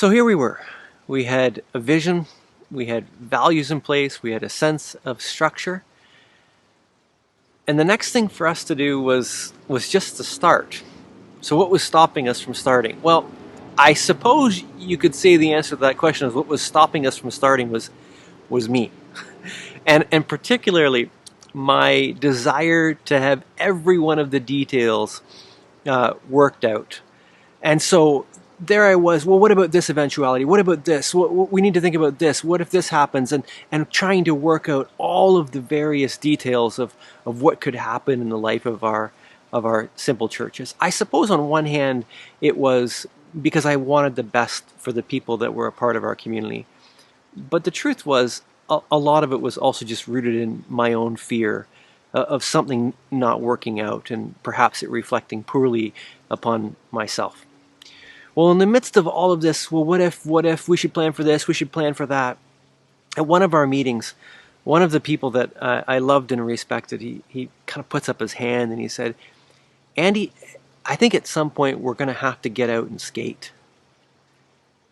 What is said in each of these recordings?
So here we were. We had a vision, we had values in place, we had a sense of structure. And the next thing for us to do was just to start. So what was stopping us from starting? Well, I suppose you could say the answer to that question is what was stopping us from starting was me. And particularly my desire to have every one of the details worked out. And so there I was, well, what about this eventuality? What about this? We need to think about this. What if this happens? And trying to work out all of the various details of what could happen in the life of our simple churches. I suppose on one hand, it was because I wanted the best for the people that were a part of our community. But the truth was, a lot of it was also just rooted in my own fear of something not working out and perhaps it reflecting poorly upon myself. Well, in the midst of all of this, well, what if we should plan for this, we should plan for that. At one of our meetings, one of the people that I loved and respected, he kind of puts up his hand and he said, "Andy, I think at some point we're going to have to get out and skate."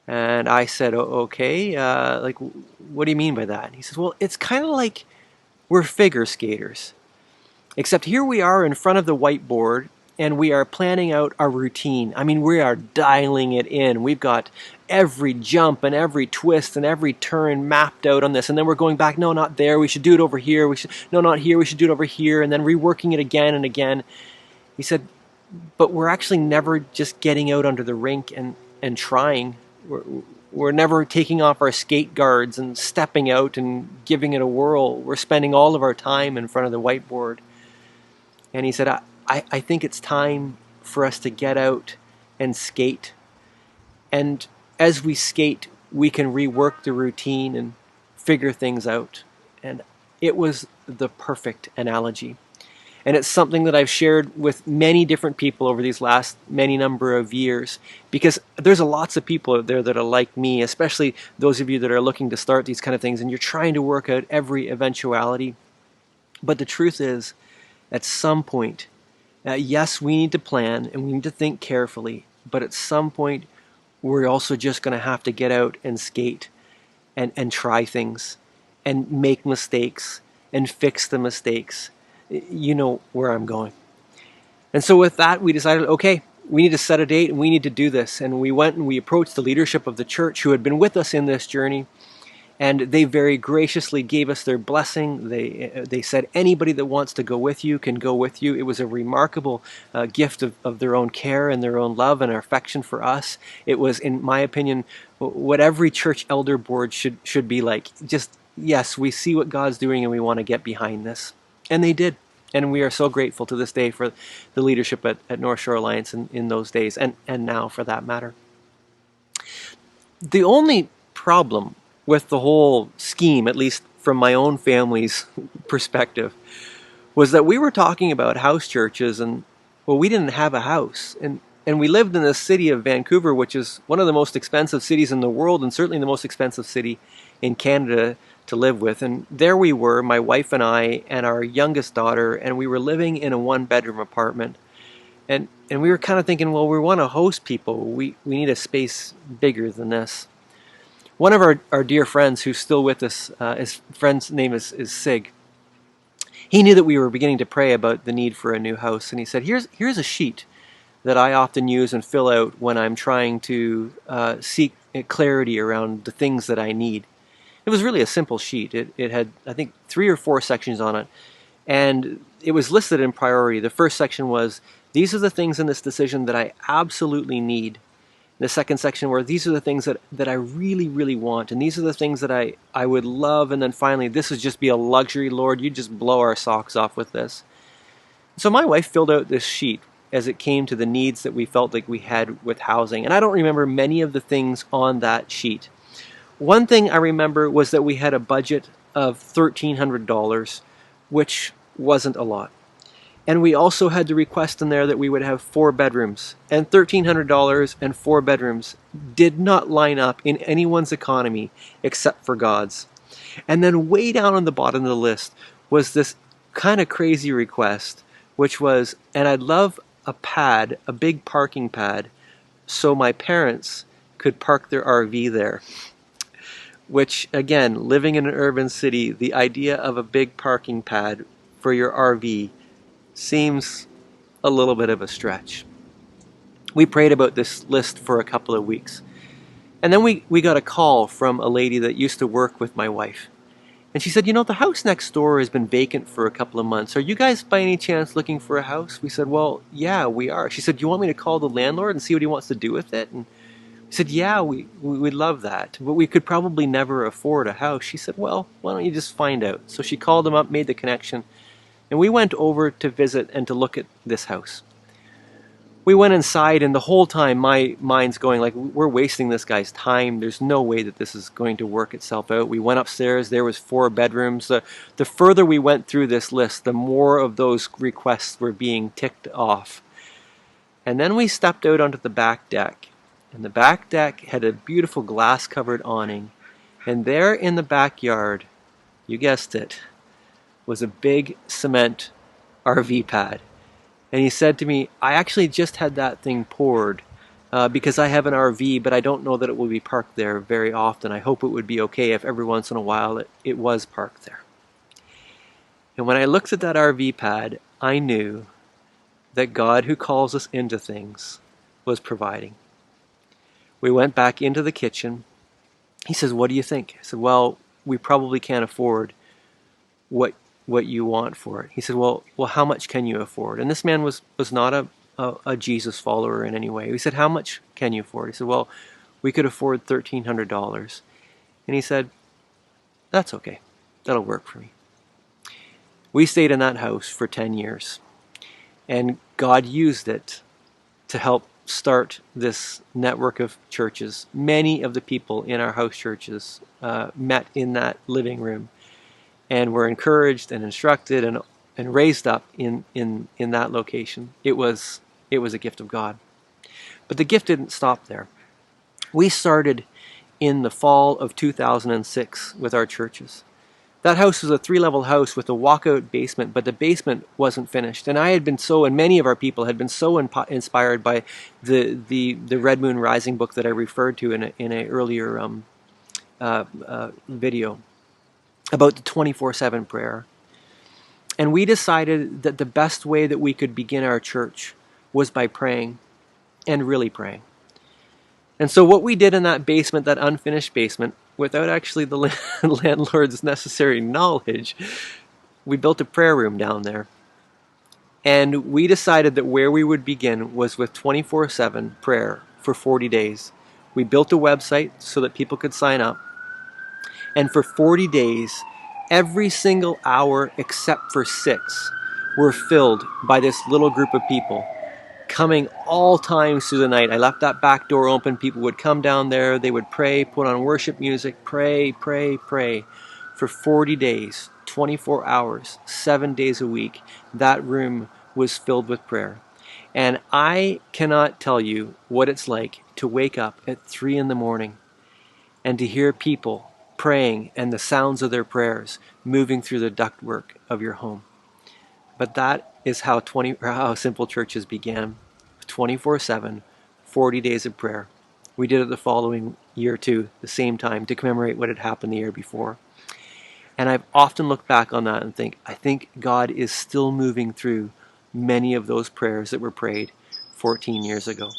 And I said, "Okay, like, what do you mean by that?" And he says, "Well, it's kind of like we're figure skaters. Except here we are in front of the whiteboard and we are planning out our routine. I mean, we are dialing it in. We've got every jump and every twist and every turn mapped out on this. And then we're going back, no, not there. We should do it over here. No, not here. We should do it over here. And then reworking it again and again." He said, "But we're actually never just getting out under the rink and trying. We're never taking off our skate guards and stepping out and giving it a whirl. We're spending all of our time in front of the whiteboard." And he said, I think it's time for us to get out and skate. And as we skate, we can rework the routine and figure things out. And it was the perfect analogy. And it's something that I've shared with many different people over these last many number of years, because there's lots of people out there that are like me, especially those of you that are looking to start these kind of things, and you're trying to work out every eventuality. But the truth is, at some point, yes, we need to plan and we need to think carefully, but at some point, we're also just going to have to get out and skate and try things and make mistakes and fix the mistakes. You know where I'm going. And so with that, we decided, okay, we need to set a date and we need to do this. And we went and we approached the leadership of the church who had been with us in this journey. And they very graciously gave us their blessing. They said, anybody that wants to go with you can go with you. It was a remarkable gift of their own care and their own love and affection for us. It was, in my opinion, what every church elder board should be like. Just, yes, we see what God's doing and we want to get behind this. And they did. And we are so grateful to this day for the leadership at North Shore Alliance in those days, and now for that matter. The only problem with the whole scheme, at least from my own family's perspective, was that we were talking about house churches, and well, we didn't have a house. And we lived in the city of Vancouver, which is one of the most expensive cities in the world, and certainly the most expensive city in Canada to live with. And there we were, my wife and I and our youngest daughter, and we were living in a one-bedroom apartment. And we were kind of thinking, well, we want to host people. We need a space bigger than this. One of our dear friends who's still with us, his friend's name is Sig. He knew that we were beginning to pray about the need for a new house, and he said, here's a sheet that I often use and fill out when I'm trying to seek clarity around the things that I need. It was really a simple sheet. It had, I think, 3 or 4 sections on it, and it was listed in priority. The first section was, these are the things in this decision that I absolutely need. The second section were, these are the things that I really, really want, and these are the things that I would love, and then finally, this would just be a luxury, Lord, you just blow our socks off with this. So my wife filled out this sheet as it came to the needs that we felt like we had with housing, and I don't remember many of the things on that sheet. One thing I remember was that we had a budget of $1,300, which wasn't a lot. And we also had the request in there that we would have 4 bedrooms. And $1,300 and 4 bedrooms did not line up in anyone's economy except for God's. And then way down on the bottom of the list was this kind of crazy request, which was, and I'd love a pad, a big parking pad, so my parents could park their RV there. Which, again, living in an urban city, the idea of a big parking pad for your RV seems a little bit of a stretch. We prayed about this list for a couple of weeks. And then we got a call from a lady that used to work with my wife. And she said, the house next door has been vacant for a couple of months. Are you guys by any chance looking for a house? We said, well, yeah, we are. She said, do you want me to call the landlord and see what he wants to do with it? And we said, yeah, we'd love that. But we could probably never afford a house. She said, well, why don't you just find out? So she called him up, made the connection. And we went over to visit and to look at this house. We went inside, and the whole time my mind's going like, we're wasting this guy's time. There's no way that this is going to work itself out. We went upstairs. There was 4 bedrooms. The further we went through this list, the more of those requests were being ticked off. And then we stepped out onto the back deck. And the back deck had a beautiful glass-covered awning. And there in the backyard, you guessed it, was a big cement RV pad. And he said to me, I actually just had that thing poured because I have an RV, but I don't know that it will be parked there very often. I hope it would be okay if every once in a while it was parked there. And when I looked at that RV pad, I knew that God, who calls us into things, was providing. We went back into the kitchen. He says, what do you think? I said, well, we probably can't afford what you want for it. He said, well, how much can you afford? And this man was not a Jesus follower in any way. We said, how much can you afford? He said, well, we could afford $1,300. And he said, that's okay. That'll work for me. We stayed in that house for 10 years. And God used it to help start this network of churches. Many of the people in our house churches met in that living room and were encouraged and instructed and raised up in that location. It was a gift of God. But the gift didn't stop there. We started in the fall of 2006 with our churches. That house was a 3-level house with a walkout basement, but the basement wasn't finished. And and many of our people had been so inspired by the Red Moon Rising book that I referred to in an earlier video about the 24/7 prayer. And we decided that the best way that we could begin our church was by praying, and really praying. And so what we did in that basement, that unfinished basement, without actually the landlord's necessary knowledge, we built a prayer room down there. And we decided that where we would begin was with 24/7 prayer for 40 days. We built a website so that people could sign up. And for 40 days, every single hour except for 6 were filled by this little group of people coming all times through the night. I left that back door open. People would come down there. They would pray, put on worship music, pray, pray, pray. For 40 days, 24 hours, 7 days a week, that room was filled with prayer. And I cannot tell you what it's like to wake up at 3 in the morning and to hear people praying and the sounds of their prayers moving through the ductwork of your home. But that is how Simple Churches began. 24/7, 40 days of prayer. We did it the following year too, the same time, to commemorate what had happened the year before. And I've often looked back on that and I think God is still moving through many of those prayers that were prayed 14 years ago.